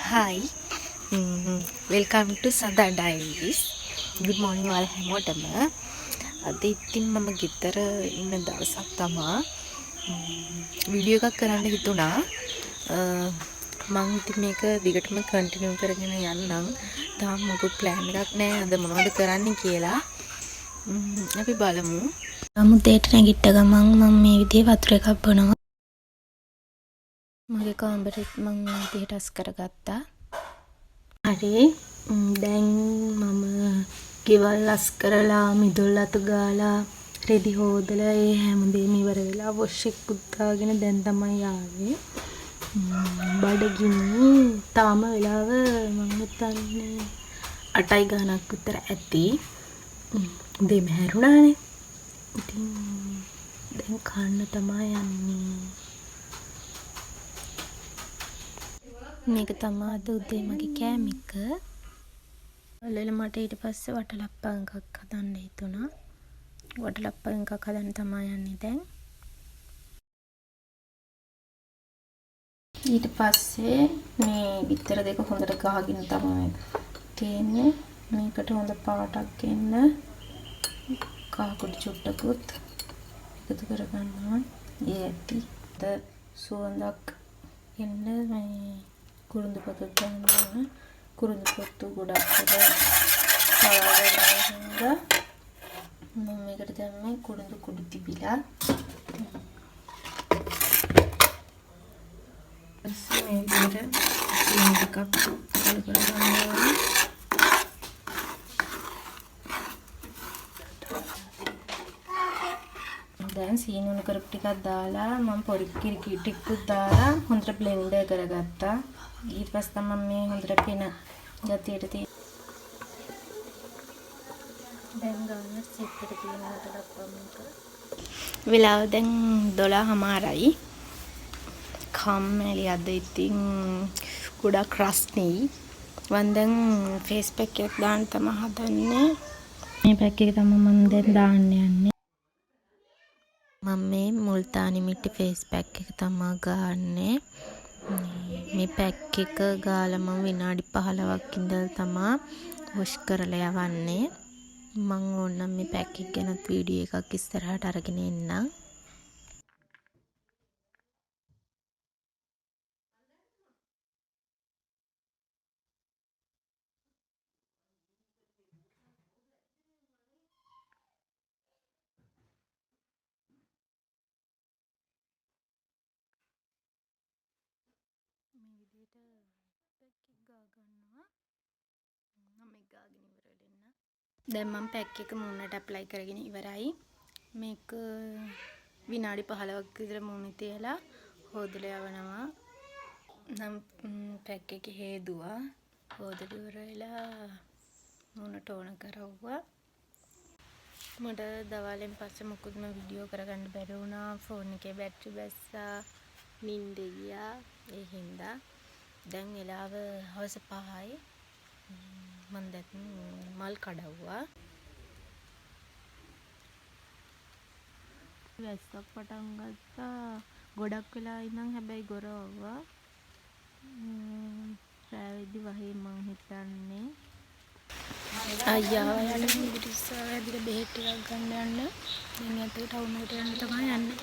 Hi, welcome to Sada Diaries. Good morning ඔයාලා හැමෝටම. අද ඉතින් මම ගෙදර ඉන්න දවසක් තමයි වීඩියෝ එකක් කරන්න හිතුණා. මම ඉතින් මේක දිගටම කන්ටිනියු කරගෙන යන්නම්. තාම මොකක් ප්ලෑන් එකක් නැහැ අද මොනවද කරන්න කියලා. අපි බලමු. මුදේට නැගිට ගමන් මම මේ විදිහේ වතුර එකක් බොනවා. මගේ කාමරෙත් මම විදිහට අස් කරගත්තා. හරි දැන් මම ගෙවල් අස් කරලා මිදුල් අතු ගාලා රෙදි හොදලා ඒ හැමදේම ඉවර වෙලා වොෂ් එක පුත්තාගෙන දැන් තමයි ආවේ. බඩගිනි තාම වෙලාව මම හිතන්නේ 8යි ගානක් විතර ඇති. දෙම හැරුණානේ. ඉතින් දැන් කන්න තමයි යන්නේ. මේක තමයි අද උදේ මගේ කෑම එක. වලල මට ඊට පස්සේ වටලප්පන් එකක් හදන්න හිතුණා. වටලප්පන් එකක් හදන්න තමයි යන්නේ දැන්. ඊට පස්සේ මේ බිත්තර දෙක හොඳට ගහගෙන තමයි තියෙන්නේ. මේකට හොඳ පාටක් එන්න කහකුඩු චුට්ටකුත් එකතු කරගන්නවා. ඒ ඇති සුවඳක් එන්න මේ කුරුඳු පොතු ගන්නවා. කුරුඳු පොතු ගොඩක් පවාගෙන මම මේකට දැම්මේ කුරුඳු කුඩු තිබිලා. මේ විදිහට සීනි ටිකක් කලු කරගන්නවා. දැන් සීනි උණු කරපු ටිකක් දාලා මම පොඩි කිරි ටිකකුත් දාලා හොඳට බ්ලෙන්ඩර් කරගත්තා. ඊට පස්සේ තමයි මේ හොඳට පෙන ගතියට තියෙන. දැන් ගන්න සෙට් එක තියෙනකට ලප්පම් එක. වෙලාව දැන් 12:00යි. කම්මැලි අද ඉතින් ගොඩක් රස්නේ. මම දැන් ෆේස් පැක් එකක් දාන්න තමයි හදන්නේ. මේ පැක් එක තමයි මම දැන් දාන්න යන්නේ. මම මේ මුල්තානි මිටි ෆේස් පැක් එක තමයි ගන්නෙ. මේ පැක් එක ගාලා මම විනාඩි 15ක් ඉඳලා තමයි වොෂ් කරලා යවන්නේ. මම ඕනනම් මේ පැක් එක ගැනත් වීඩියෝ එකක් ඉස්සරහට අරගෙන එන්නම්. මේ විදිහට පැක් එක ගා ගන්නවා. මම ඒක ගාගෙන ඉවර වෙන්න. දැන් මම පැක් එක මූණට ඇප්ලයි කරගෙන ඉවරයි. මේක විනාඩි 15ක් විතර මූණේ තියලා හොදලා යවනවා. නම් පැක් එක හේදුවා. හොදලා ඉවර වෙලා මූණට ඕන කරවුවා. මට දවල්ෙන් පස්සේ මොකුත්ම වීඩියෝ කරගන්න බැරි වුණා. ෆෝන් එකේ බැටරි බැස්සා. නිින්ද ගියා. ඒ හින්දා දැන් වෙලාව හවස 5යි. මම දැන් මල් කඩවුවා. වැස්සක් පටන් ගත්තා. ගොඩක් වෙලා ඉඳන් හැබැයි ගොරවුවා. රාවෙදි වහේ මං හිතන්නේ. අයියා ඔයාලට ඉස්සරහ ඇවිල්ලා බෙහෙත් ටිකක් ගන්න යන්න. දැන් අතේ ටවුන් එකට යන්න තමයි යන්නේ.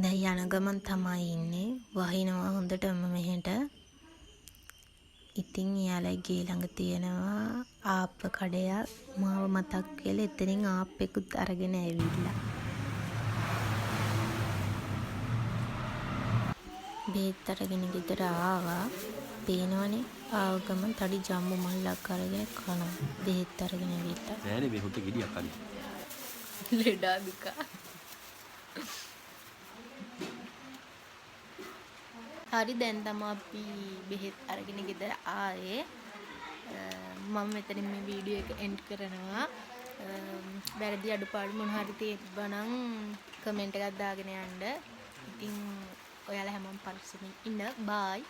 දැන් යන ගමන් තමයි ඉන්නේ. වහිනවා හොඳටම මෙහෙට. ඉතින් එයාලා ගේ ළඟ තියෙනවා ආප්ප කඩයක්. මාව මතක් වෙලා එතනින් ආප්පෙකුත් අරගෙන ඇවිල්ලා. බෙහෙත් අරගෙන ගෙදර ආවා. පේනවනේ ආව ගමන් තඩි ජම්බු මල්ලක් අරගෙන කනවා. බෙහෙත් අරගෙන ඇවිල්ලා. නෑනේ මේ හොත ගෙඩියක් අනේ. ලෙඩා දුක. හරි දැන් තමයි අපි බෙහෙත් අරගෙන ගෙදර ආවේ. මම මෙතනින් මේ වීඩියෝ එක එන්ඩ් කරනවා. වැරදි අඩුපාඩු මොන හරි තියෙනවා නම් කමෙන්ට් එකක් දාගෙන යන්න. ඉතින් ඔයාලා හැමෝම පරිස්සමින් ඉන්න. බයි.